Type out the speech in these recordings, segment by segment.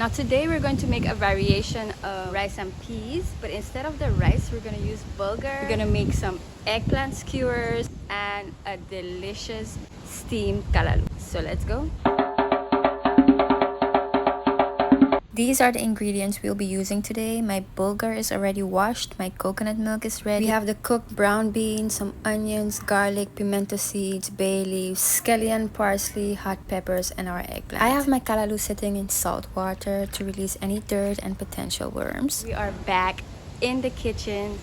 Now today we're going to make a variation of rice and peas, but instead of the rice we're going to use bulgur. We're going to make some eggplant skewers and a delicious steamed kalalu. So let's go. These are the ingredients we'll be using today. My bulgur is already washed. My coconut milk is ready. We have the cooked brown beans, some onions, garlic, pimento seeds, bay leaves, scallion, parsley, hot peppers, and our eggplant. I have my kalalu sitting in salt water to release any dirt and potential worms. We are back in the kitchen,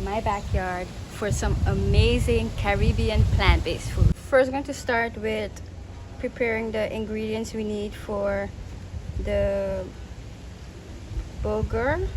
my backyard, for some amazing Caribbean plant-based food. First, I'm going to start with preparing the ingredients we need for the bulgur.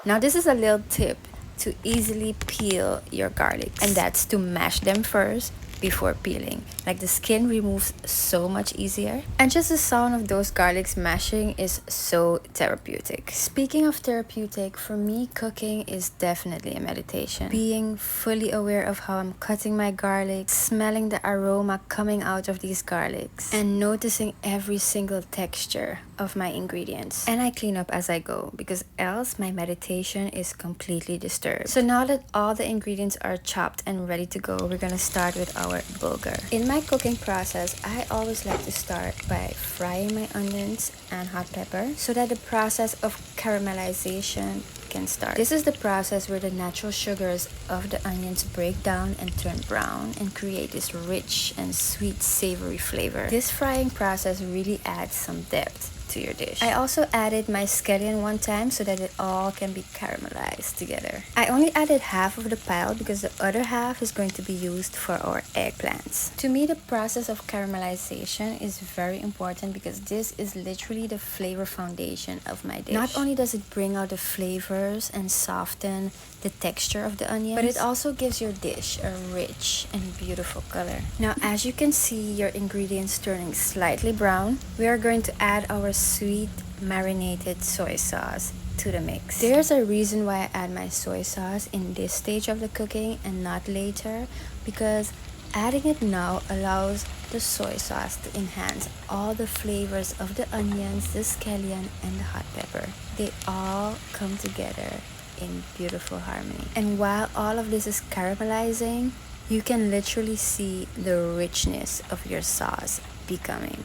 Now this is a little tip to easily peel your garlics, and that's to mash them first before peeling. Like, the skin removes so much easier, and just the sound of those garlics mashing is so therapeutic. Speaking of therapeutic, for me cooking is definitely a meditation. Being fully aware of how I'm cutting my garlic, smelling the aroma coming out of these garlics, and noticing every single texture of my ingredients. And I clean up as I go, because else my meditation is completely disturbed. So now that all the ingredients are chopped and ready to go, we're gonna start with our bulgur. In my cooking process, I always like to start by frying my onions and hot pepper so that the process of caramelization can start. This is the process where the natural sugars of the onions break down and turn brown and create this rich and sweet savory flavor. This frying process really adds some depth to your dish. I also added my scallion one time so that it all can be caramelized together. I only added half of the pile because the other half is going to be used for our eggplants. To me, the process of caramelization is very important because this is literally the flavor foundation of my dish. Not only does it bring out the flavors and soften the texture of the onions, but it also gives your dish a rich and beautiful color. Now, as you can see your ingredients turning slightly brown, we are going to add our sweet marinated soy sauce to the mix. There's a reason why I add my soy sauce in this stage of the cooking and not later, because adding it now allows the soy sauce to enhance all the flavors of the onions, the scallion, and the hot pepper. They all come together in beautiful harmony. And while all of this is caramelizing, you can literally see the richness of your sauce becoming.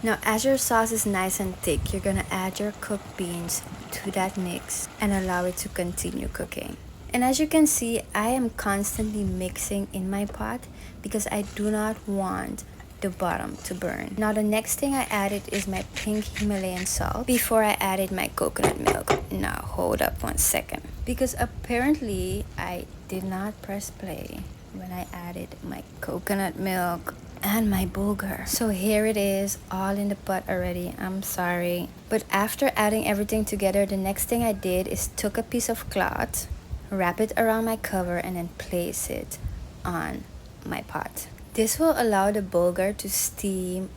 Now, as your sauce is nice and thick, you're gonna add your cooked beans to that mix and allow it to continue cooking. And as you can see, I am constantly mixing in my pot because I do not want the bottom to burn. Now, the next thing I added is my pink Himalayan salt before I added my coconut milk. Now, hold up one second, because apparently I did not press play when I added my coconut milk and my bulgur. So here it is, all in the pot already. I'm sorry. But after adding everything together, the next thing I did is took a piece of cloth, wrap it around my cover, and then place it on my pot. This will allow the bulgur to steam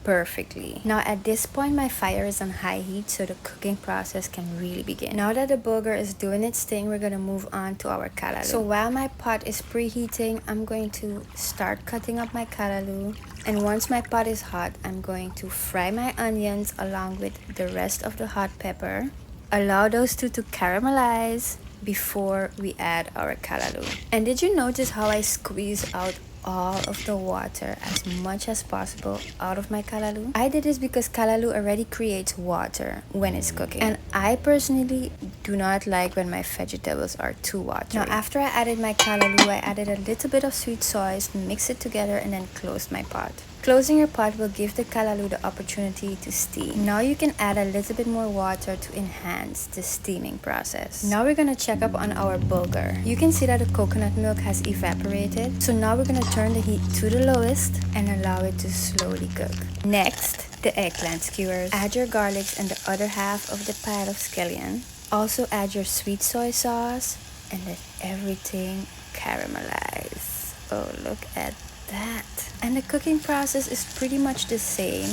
perfectly. Now, at this point, my fire is on high heat so the cooking process can really begin. Now that the bulgur is doing its thing, we're gonna move on to our kalalu. So while my pot is preheating, I'm going to start cutting up my kalalu. And once my pot is hot, I'm going to fry my onions along with the rest of the hot pepper. Allow those two to caramelize before we add our kalalu. And did you notice how I squeeze out all of the water as much as possible out of my kalalu? I did this because kalalu already creates water when it's cooking, and I personally do not like when my vegetables are too watery. Now, after I added my kalalu, I added a little bit of sweet sauce, mixed it together, and then closed my pot. Closing your pot will give the kalalu the opportunity to steam. Now you can add a little bit more water to enhance the steaming process. Now we're gonna check up on our bulgur. You can see that the coconut milk has evaporated. So now we're gonna turn the heat to the lowest and allow it to slowly cook. Next, the eggplant skewers. Add your garlics and the other half of the pile of scallion. Also add your sweet soy sauce and let everything caramelize. Oh, look at that. And the cooking process is pretty much the same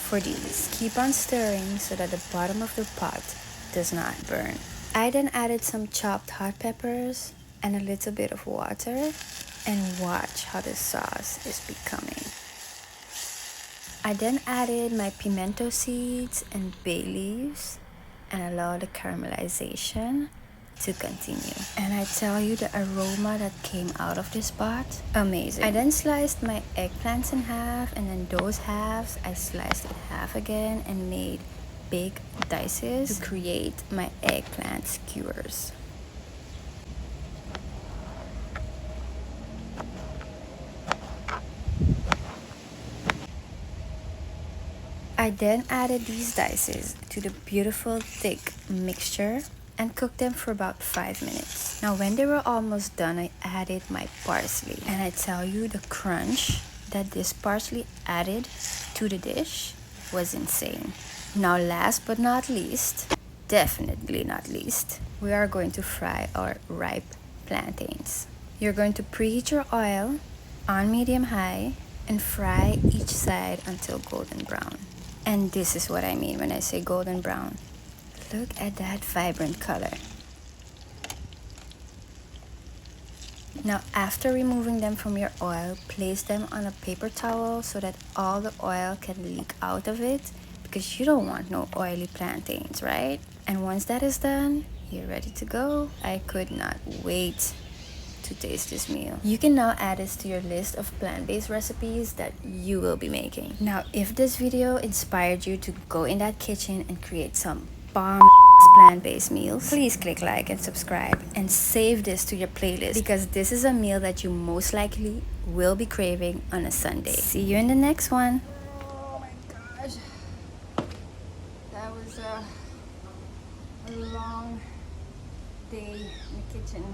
for these. Keep on stirring so that the bottom of the pot does not burn. I then added some chopped hot peppers and a little bit of water, and watch how the sauce is becoming. I then added my pimento seeds and bay leaves and allowed the caramelization to continue. And I tell you, the aroma that came out of this pot, amazing. I then sliced my eggplants in half, and then those halves I sliced in half again and made big dices to create my eggplant skewers. I then added these dices to the beautiful thick mixture and cooked them for about 5 minutes. Now when they were almost done, I added my parsley, and I tell you, the crunch that this parsley added to the dish was insane. Now last but not least, definitely not least, we are going to fry our ripe plantains. You're going to preheat your oil on medium high and fry each side until golden brown. And this is what I mean when I say golden brown. Look at that vibrant color. Now after removing them from your oil, place them on a paper towel so that all the oil can leak out of it, because you don't want no oily plantains, right? And once that is done, you're ready to go. I could not wait to taste this meal. You can now add this to your list of plant-based recipes that you will be making. Now, if this video inspired you to go in that kitchen and create some bomb plant-based meals, please click like and subscribe and save this to your playlist, because this is a meal that you most likely will be craving on a Sunday. See you in the next one. Oh my gosh, that was a long day in the kitchen.